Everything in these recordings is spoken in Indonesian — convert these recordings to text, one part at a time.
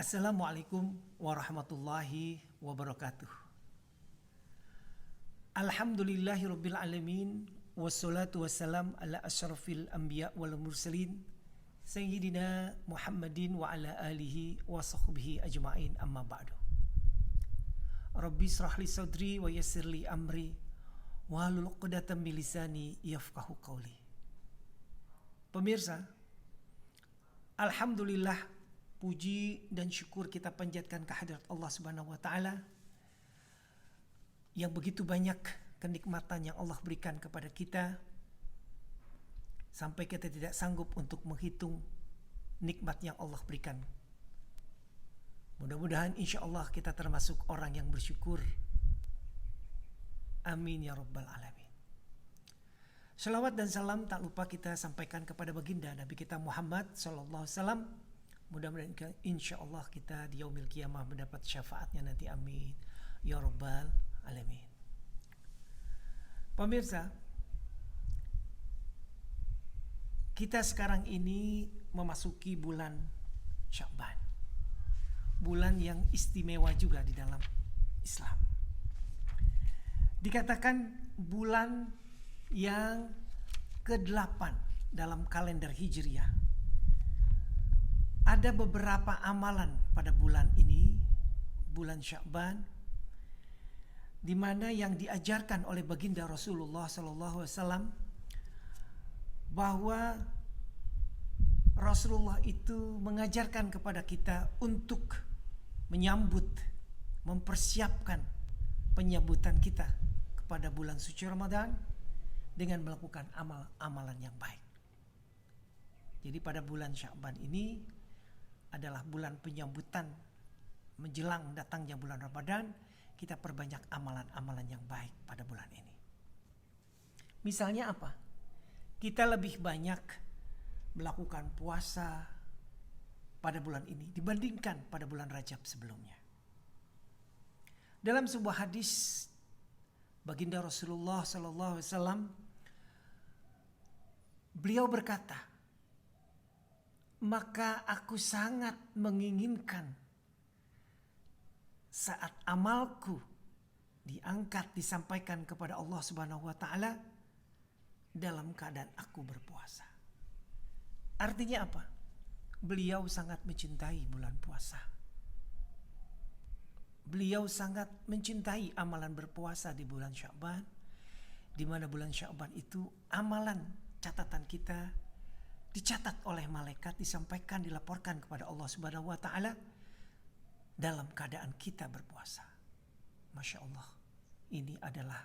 Assalamualaikum warahmatullahi wabarakatuh. Alhamdulillahirabbil alamin wassalatu wassalam ala asyrafil anbiya wal mursalin sayyidina Muhammadin wa ala alihi wa sahbihi ajmain, amma ba'du. Rabbi israh li sadri wa yassir li amri wahlul 'uqdatam min lisani yafqahu qawli. Pemirsa, alhamdulillah, puji dan syukur kita panjatkan kehadirat Allah Subhanahu wa taala yang begitu banyak kenikmatan yang Allah berikan kepada kita sampai kita tidak sanggup untuk menghitung nikmat yang Allah berikan. Mudah-mudahan insya Allah kita termasuk orang yang bersyukur. Amin ya rabbal alamin. Salawat dan salam tak lupa kita sampaikan kepada baginda Nabi kita Muhammad sallallahu alaihi wasallam. Mudah-mudahan insya Allah kita di yaumil qiyamah mendapat syafaatnya nanti, amin ya rabbal alamin. Pemirsa, kita sekarang ini memasuki bulan Sya'ban, bulan yang istimewa juga di dalam Islam. Dikatakan bulan yang ke-8 dalam kalender Hijriah. Ada beberapa amalan pada bulan ini, bulan Sya'ban, di mana yang diajarkan oleh baginda Rasulullah SAW bahwa Rasulullah itu mengajarkan kepada kita untuk menyambut, mempersiapkan penyambutan kita kepada bulan suci Ramadan dengan melakukan amal-amalan yang baik. Jadi pada bulan Sya'ban ini adalah bulan penyambutan menjelang datangnya bulan Ramadan. Kita perbanyak amalan-amalan yang baik pada bulan ini. Misalnya apa? Kita lebih banyak melakukan puasa pada bulan ini dibandingkan pada bulan Rajab sebelumnya. Dalam sebuah hadis baginda Rasulullah SAW, beliau berkata, maka aku sangat menginginkan saat amalku diangkat, disampaikan kepada Allah Subhanahu wa taala dalam keadaan aku berpuasa. Artinya apa? Beliau sangat mencintai bulan puasa. Beliau sangat mencintai amalan berpuasa di bulan Sya'ban, di mana bulan Sya'ban itu amalan catatan kita dicatat oleh malaikat, disampaikan, dilaporkan kepada Allah Subhanahu wa taala dalam keadaan kita berpuasa. Masya Allah, ini adalah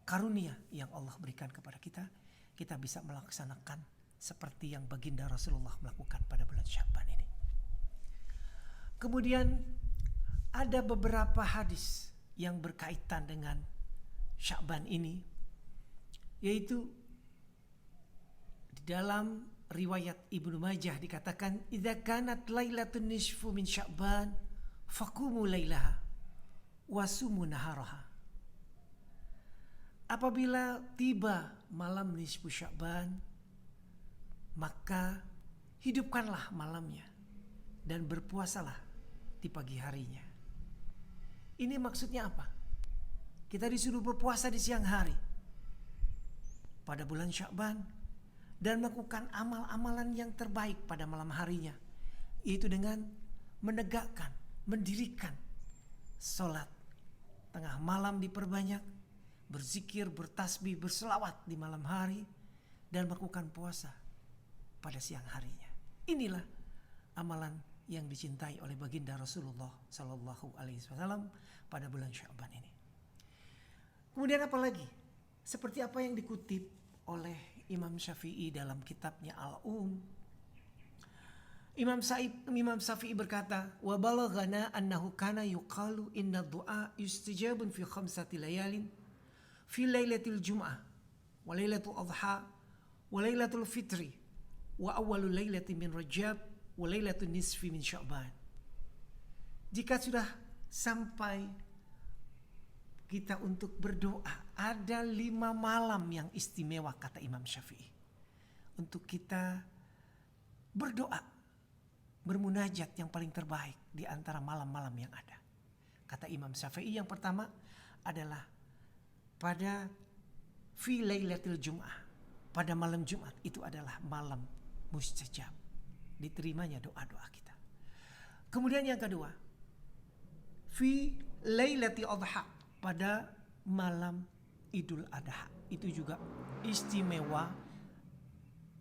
karunia yang Allah berikan kepada kita. Kita bisa melaksanakan seperti yang baginda Rasulullah melakukan pada bulan Sya'ban ini. Kemudian ada beberapa hadis yang berkaitan dengan Sya'ban ini, yaitu di dalam riwayat Ibnu Majah dikatakan, idza kanat lailatun nisfu min Sya'ban faqumu lailaha wasumu naharaha. Apabila tiba malam nisfu Sya'ban, maka hidupkanlah malamnya dan berpuasalah di pagi harinya. Ini maksudnya apa? Kita disuruh berpuasa di siang hari pada bulan Sya'ban dan melakukan amal-amalan yang terbaik pada malam harinya, yaitu dengan menegakkan, mendirikan sholat tengah malam diperbanyak, berzikir, bertasbih, berselawat di malam hari, dan melakukan puasa pada siang harinya. Inilah amalan yang dicintai oleh baginda Rasulullah Sallallahu Alaihi Wasallam pada bulan Sya'ban ini. Kemudian apa lagi? Seperti apa yang dikutip oleh Imam Syafi'i dalam kitabnya Imam Syafi'i berkata, wa balaghana annahu kana yuqalu inna du'a yustajabun fi khamsati layalin fi lailatul jum'ah wa lailatul adha wa lailatul fitri wa awwalul lailati min Rajab wa lailatul nisfi min Sya'ban. Jika sudah sampai kita untuk berdoa, ada 5 malam yang istimewa, kata Imam Syafi'i, untuk kita berdoa bermunajat yang paling terbaik di antara malam-malam yang ada. Kata Imam Syafi'i yang pertama adalah pada fi lailatul jum'ah, pada malam Jumat, itu adalah malam mustajab, diterimanya doa-doa kita. Kemudian yang kedua, fi lailati adha, pada malam Idul Adha, itu juga istimewa,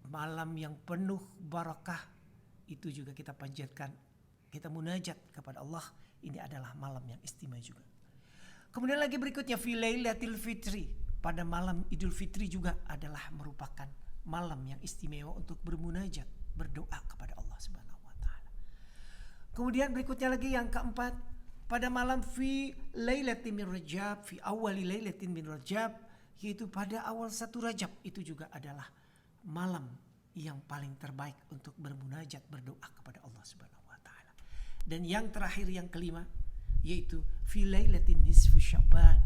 malam yang penuh barakah, itu juga kita panjatkan, kita munajat kepada Allah. Ini adalah malam yang istimewa juga. Kemudian lagi berikutnya fi lailatul fitri, pada malam Idul Fitri juga adalah merupakan malam yang istimewa untuk bermunajat, berdoa kepada Allah Subhanahu wa taala. Kemudian berikutnya lagi yang keempat, pada malam fi lailatin min Rajab, fi awwali lailatin min Rajab, yaitu pada awal 1 Rajab, itu juga adalah malam yang paling terbaik untuk bermunajat, berdoa kepada Allah Subhanahu wa taala. Dan yang terakhir, yang kelima, yaitu fi lailatin nisfu Sya'ban,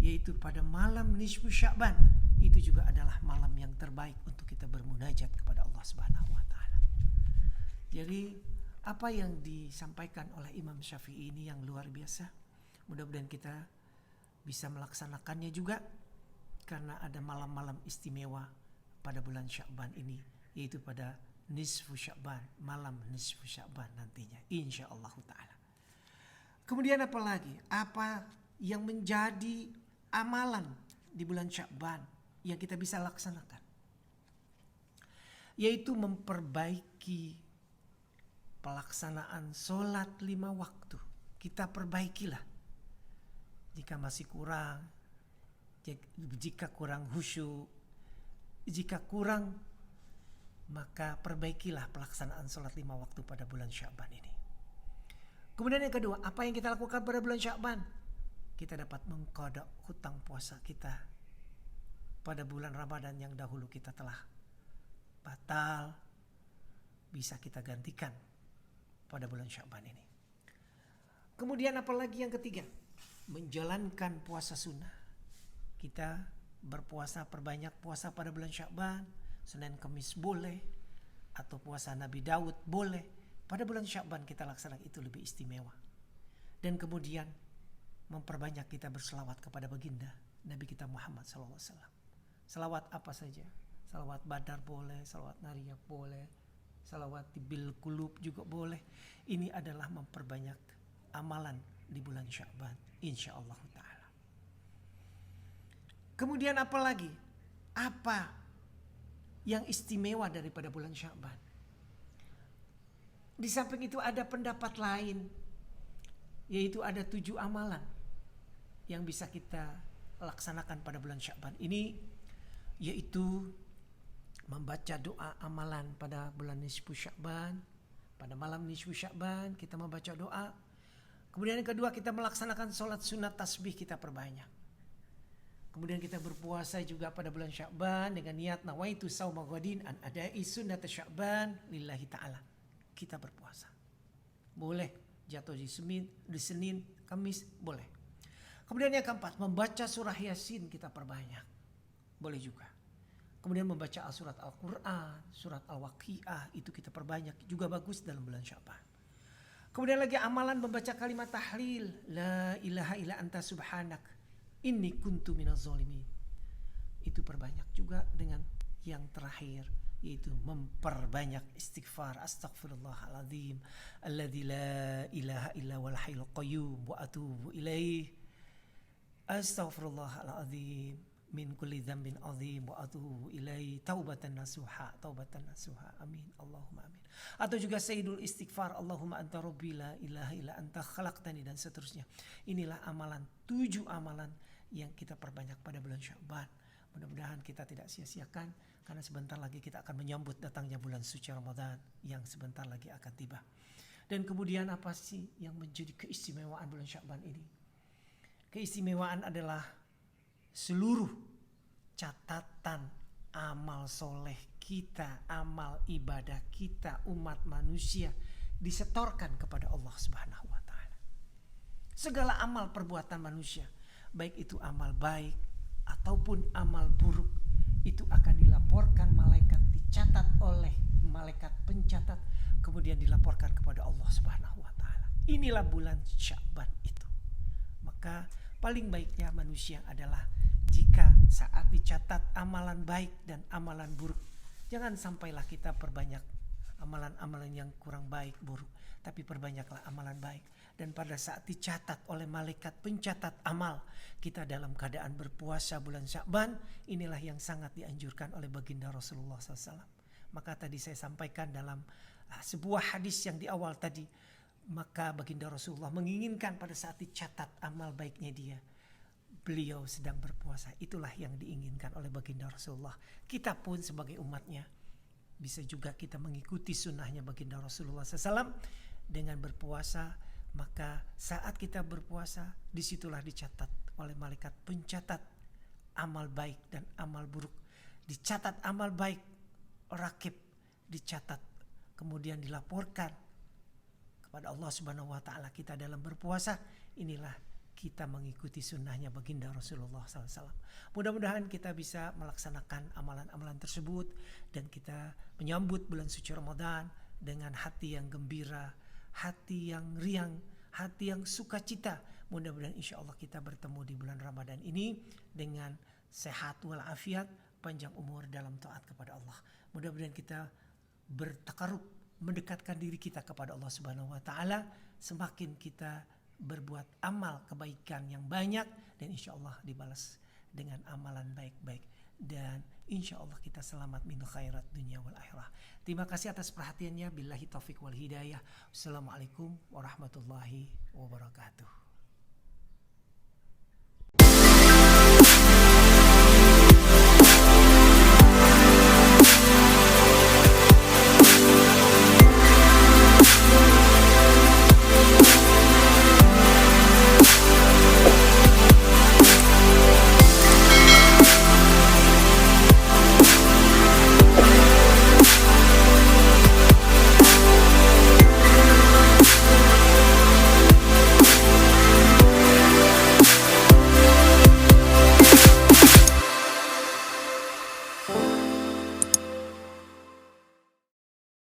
yaitu pada malam nisfu Sya'ban, itu juga adalah malam yang terbaik untuk kita bermunajat kepada Allah Subhanahu wa taala. Jadi apa yang disampaikan oleh Imam Syafi'i ini yang luar biasa. Mudah-mudahan kita bisa melaksanakannya juga, karena ada malam-malam istimewa pada bulan Sya'ban ini, yaitu pada nisfu Sya'ban, malam nisfu Sya'ban nantinya, insyaallah ta'ala. Kemudian apa lagi? Apa yang menjadi amalan di bulan Sya'ban yang kita bisa laksanakan? Yaitu memperbaiki pelaksanaan sholat 5 waktu. Kita perbaikilah. Jika masih kurang, jika kurang khusyuk, jika kurang, maka perbaikilah pelaksanaan sholat 5 waktu pada bulan Sya'ban ini. Kemudian yang kedua, apa yang kita lakukan pada bulan Sya'ban? Kita dapat mengqada hutang puasa kita pada bulan Ramadan yang dahulu kita telah batal, bisa kita gantikan pada bulan Sya'ban ini. Kemudian apalagi yang ketiga, menjalankan puasa sunnah. Kita berpuasa, perbanyak puasa pada bulan Sya'ban, Senin Kamis boleh, atau puasa Nabi Daud boleh. Pada bulan Sya'ban kita laksanakan, itu lebih istimewa. Dan kemudian memperbanyak kita berselawat kepada baginda Nabi kita Muhammad SAW. Selawat apa saja, salawat Badar boleh, salawat Nariyah boleh, salawat Bil Qulub juga boleh. Ini adalah memperbanyak amalan di bulan Sya'ban, insyaallah ta'ala. Kemudian apa lagi? Apa yang istimewa daripada bulan Sya'ban? Di samping itu ada pendapat lain, yaitu ada 7 amalan yang bisa kita laksanakan pada bulan Sya'ban ini, yaitu membaca doa amalan pada bulan nisfu Sya'ban. Pada malam nisfu Sya'ban kita membaca doa. Kemudian yang kedua, kita melaksanakan sholat sunat tasbih, kita perbanyak. Kemudian kita berpuasa juga pada bulan Sya'ban dengan niat nawaitu sauma ghadin an adai sunnat Sya'ban lillahi ta'ala. Kita berpuasa. Boleh jatuh di Senin, Kamis, boleh. Kemudian yang keempat, membaca surah Yasin kita perbanyak. Boleh juga. Kemudian membaca surat Al-Quran, surat Al-Waqi'ah, itu kita perbanyak, juga bagus dalam bulan Sya'ban. Kemudian lagi amalan membaca kalimat tahlil, la ilaha illa anta subhanak, inni kuntu minaz zalimin. Itu perbanyak juga dengan yang terakhir, yaitu memperbanyak istighfar, astaghfirullahaladzim, alladzi la ilaha illa wal hayyul qayyum wa atubu ilaih, astaghfirullahaladzim min kulli dzambin azim wa atubu ilaihi taubatan nasuha, amin, Allahumma amin. Atau juga sayyidul istighfar, Allahumma anta rabbi la ilaha illa anta khalaqtani, dan seterusnya. Inilah amalan, 7 amalan yang kita perbanyak pada bulan Sya'ban. Mudah-mudahan kita tidak sia-siakan, karena sebentar lagi kita akan menyambut datangnya bulan suci Ramadan yang sebentar lagi akan tiba. Dan kemudian apa sih yang menjadi keistimewaan bulan Sya'ban ini? Keistimewaan adalah seluruh catatan amal soleh kita, amal ibadah kita, umat manusia, disetorkan kepada Allah Subhanahu wa ta'ala. Segala amal perbuatan manusia, baik itu amal baik ataupun amal buruk, itu akan dilaporkan malaikat, dicatat oleh malaikat pencatat kemudian dilaporkan kepada Allah Subhanahu wa taala. Inilah bulan Sya'ban itu. Maka paling baiknya manusia adalah jika saat dicatat amalan baik dan amalan buruk, jangan sampailah kita perbanyak amalan-amalan yang kurang baik, buruk, tapi perbanyaklah amalan baik. Dan pada saat dicatat oleh malaikat pencatat amal, kita dalam keadaan berpuasa bulan Sya'ban, inilah yang sangat dianjurkan oleh baginda Rasulullah SAW. Maka tadi saya sampaikan dalam sebuah hadis yang di awal tadi, maka baginda Rasulullah menginginkan pada saat dicatat amal baiknya dia, beliau sedang berpuasa. Itulah yang diinginkan oleh baginda Rasulullah. Kita pun sebagai umatnya bisa juga kita mengikuti sunnahnya baginda Rasulullah SAW dengan berpuasa. Maka saat kita berpuasa, disitulah dicatat oleh malaikat pencatat amal baik dan amal buruk. Dicatat amal baik, rakib, dicatat, kemudian dilaporkan kepada Allah Subhanahu wa taala kita dalam berpuasa. Inilah kita mengikuti sunnahnya baginda Rasulullah SAW. Mudah-mudahan kita bisa melaksanakan amalan-amalan tersebut dan kita menyambut bulan suci Ramadan dengan hati yang gembira, hati yang riang, hati yang sukacita. Mudah-mudahan insya Allah kita bertemu di bulan Ramadan ini dengan sehat walafiat, panjang umur dalam taat kepada Allah. Mudah-mudahan kita bertakarub, mendekatkan diri kita kepada Allah Subhanahu wa taala. Semakin kita berbuat amal kebaikan yang banyak, dan insya Allah dibalas dengan amalan baik-baik, dan insya Allah kita selamat min khairat dunia wal akhirah. Terima kasih atas perhatiannya. Billahi taufik wal hidayah. Assalamualaikum warahmatullahi wabarakatuh.